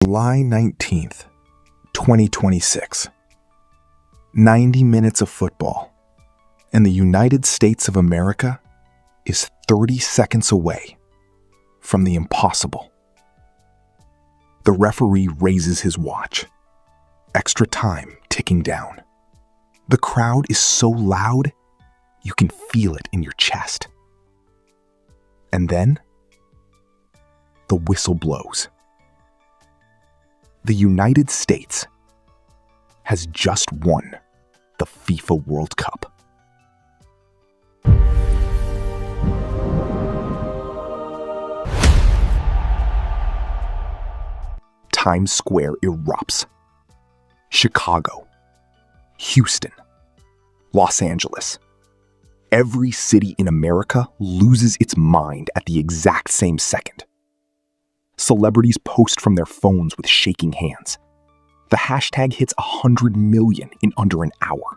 July 19th, 2026. 90 minutes of football, and the United States of America is 30 seconds away from the impossible. The referee raises his watch. Extra time ticking down. The crowd is so loud, you can feel it in your chest. And then, the whistle blows. The United States has just won the FIFA World Cup. Times Square erupts. Chicago, Houston, Los Angeles. Every city in America loses its mind at the exact same second. Celebrities post from their phones with shaking hands. The hashtag hits 100 million in under an hour.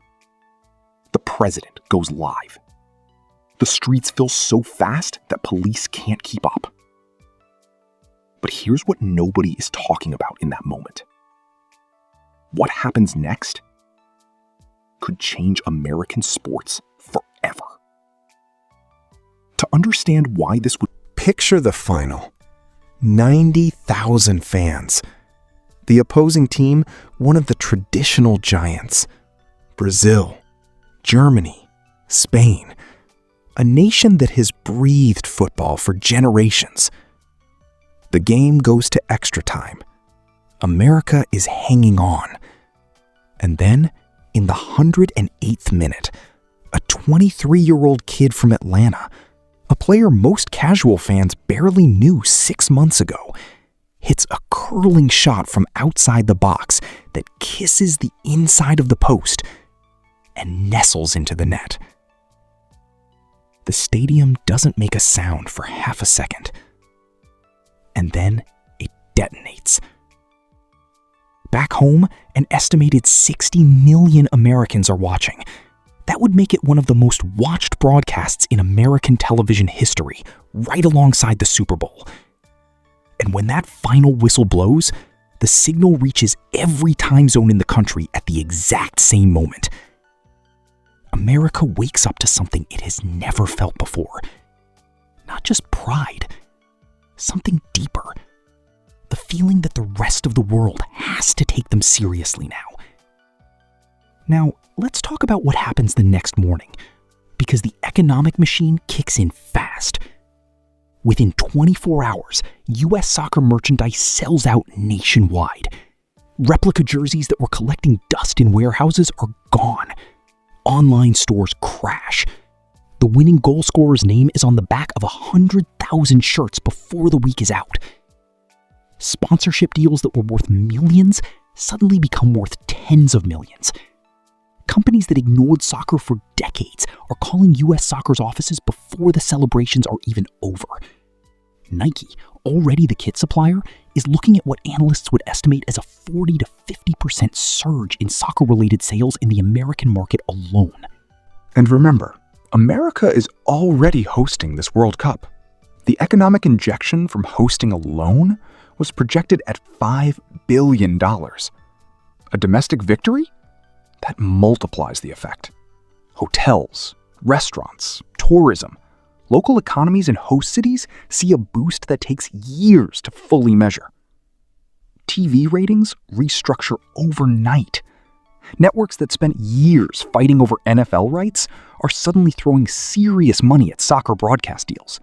The president goes live. The streets fill so fast that police can't keep up. But here's what nobody is talking about in that moment. What happens next could change American sports forever. To understand why this would... Picture the final. 90,000 fans. The opposing team, one of the traditional giants. Brazil, Germany, Spain. A nation that has breathed football for generations. The game goes to extra time. America is hanging on. And then, in the 108th minute, a 23-year-old kid from Atlanta, a player most casual fans barely knew 6 months ago, hits a curling shot from outside the box that kisses the inside of the post and nestles into the net. The stadium doesn't make a sound for half a second. And then it detonates. Back home, an estimated 60 million Americans are watching. That would make it one of the most watched broadcasts in American television history, right alongside the Super Bowl. And when that final whistle blows, the signal reaches every time zone in the country at the exact same moment. America wakes up to something it has never felt before. Not just pride, something deeper. The feeling that the rest of the world has to take them seriously now. Now, let's talk about what happens the next morning, because the economic machine kicks in fast. Within 24 hours, U.S. soccer merchandise sells out nationwide. Replica jerseys that were collecting dust in warehouses are gone. Online stores crash. The winning goal scorer's name is on the back of 100,000 shirts before the week is out. Sponsorship deals that were worth millions suddenly become worth tens of millions. Companies that ignored soccer for decades are calling U.S. soccer's offices before the celebrations are even over. Nike, already the kit supplier, is looking at what analysts would estimate as a 40 to 50% surge in soccer-related sales in the American market alone. And remember, America is already hosting this World Cup. The economic injection from hosting alone was projected at $5 billion. A domestic victory? That multiplies the effect. Hotels, restaurants, tourism, local economies in host cities see a boost that takes years to fully measure. TV ratings restructure overnight. Networks that spent years fighting over NFL rights are suddenly throwing serious money at soccer broadcast deals.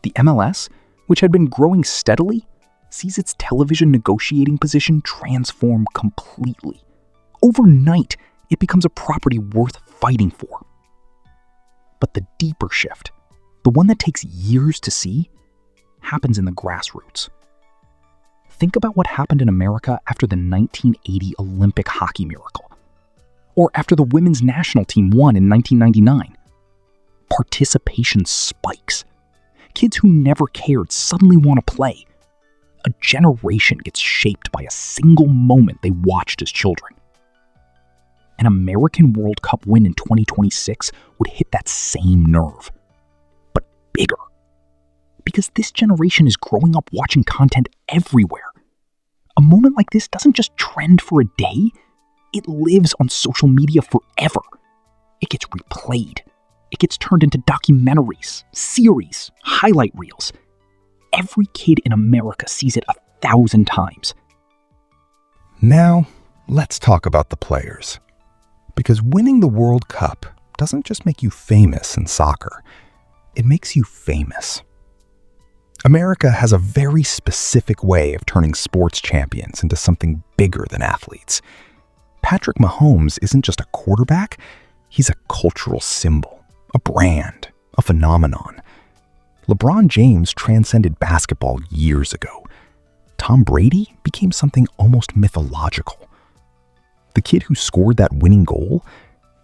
The MLS, which had been growing steadily, sees its television negotiating position transform completely. Overnight, it becomes a property worth fighting for. But the deeper shift, the one that takes years to see, happens in the grassroots. Think about what happened in America after the 1980 Olympic hockey miracle, or after the women's national team won in 1999. Participation spikes. Kids who never cared suddenly want to play. A generation gets shaped by a single moment they watched as children. An American World Cup win in 2026 would hit that same nerve, but bigger. Because this generation is growing up watching content everywhere. moment like this doesn't just trend for a day, it lives on social media forever. It gets replayed. It gets turned into documentaries, series, highlight reels. Every kid in America sees it 1,000 times. Now, let's talk about the players. Because winning the World Cup doesn't just make you famous in soccer, it makes you famous. America has a very specific way of turning sports champions into something bigger than athletes. Patrick Mahomes isn't just a quarterback, he's a cultural symbol, a brand, a phenomenon. LeBron James transcended basketball years ago. Tom Brady became something almost mythological. The kid who scored that winning goal,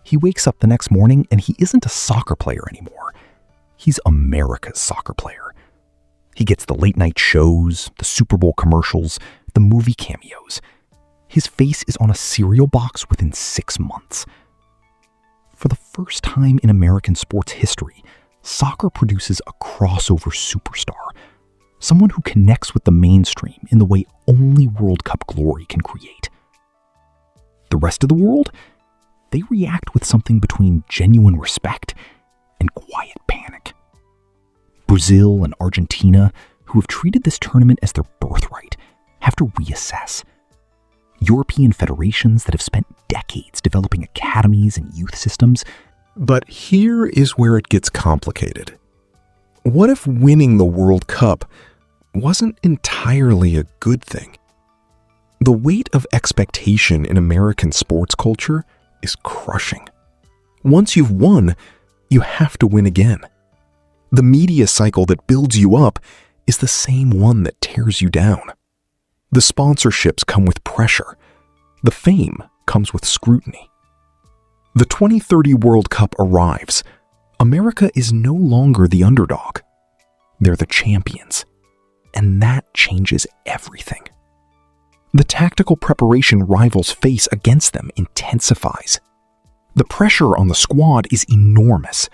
he wakes up the next morning and he isn't a soccer player anymore. He's America's soccer player. He gets the late night shows, the Super Bowl commercials, the movie cameos. His face is on a cereal box within 6 months. For the first time in American sports history, soccer produces a crossover superstar, someone who connects with the mainstream in the way only World Cup glory can create. The rest of the world, they react with something between genuine respect and quiet panic. Brazil and Argentina, who have treated this tournament as their birthright, have to reassess. European federations that have spent decades developing academies and youth systems. But here is where it gets complicated. What if winning the World Cup wasn't entirely a good thing? The weight of expectation in American sports culture is crushing. Once you've won, you have to win again. The media cycle that builds you up is the same one that tears you down. The sponsorships come with pressure. The fame comes with scrutiny. The 2030 World Cup arrives. America is no longer the underdog. They're the champions. And that changes everything. The tactical preparation rivals face against them intensifies. The pressure on the squad is enormous.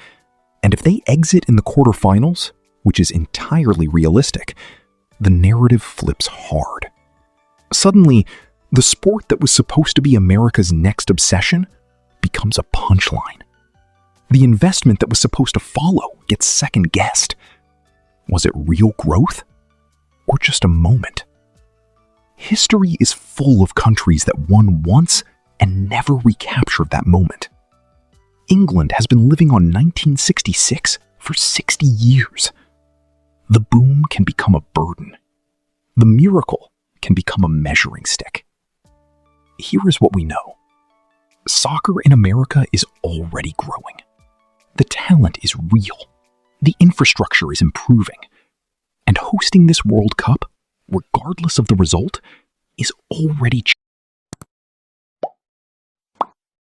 And if they exit in the quarterfinals, which is entirely realistic, the narrative flips hard. Suddenly, the sport that was supposed to be America's next obsession becomes a punchline. The investment that was supposed to follow gets second-guessed. Was it real growth? Or just a moment? History is full of countries that won once and never recaptured that moment. England has been living on 1966 for 60 years. The boom can become a burden. The miracle can become a measuring stick. Here is what we know. Soccer in America is already growing. The talent is real. The infrastructure is improving. And hosting this World Cup, regardless of the result, is already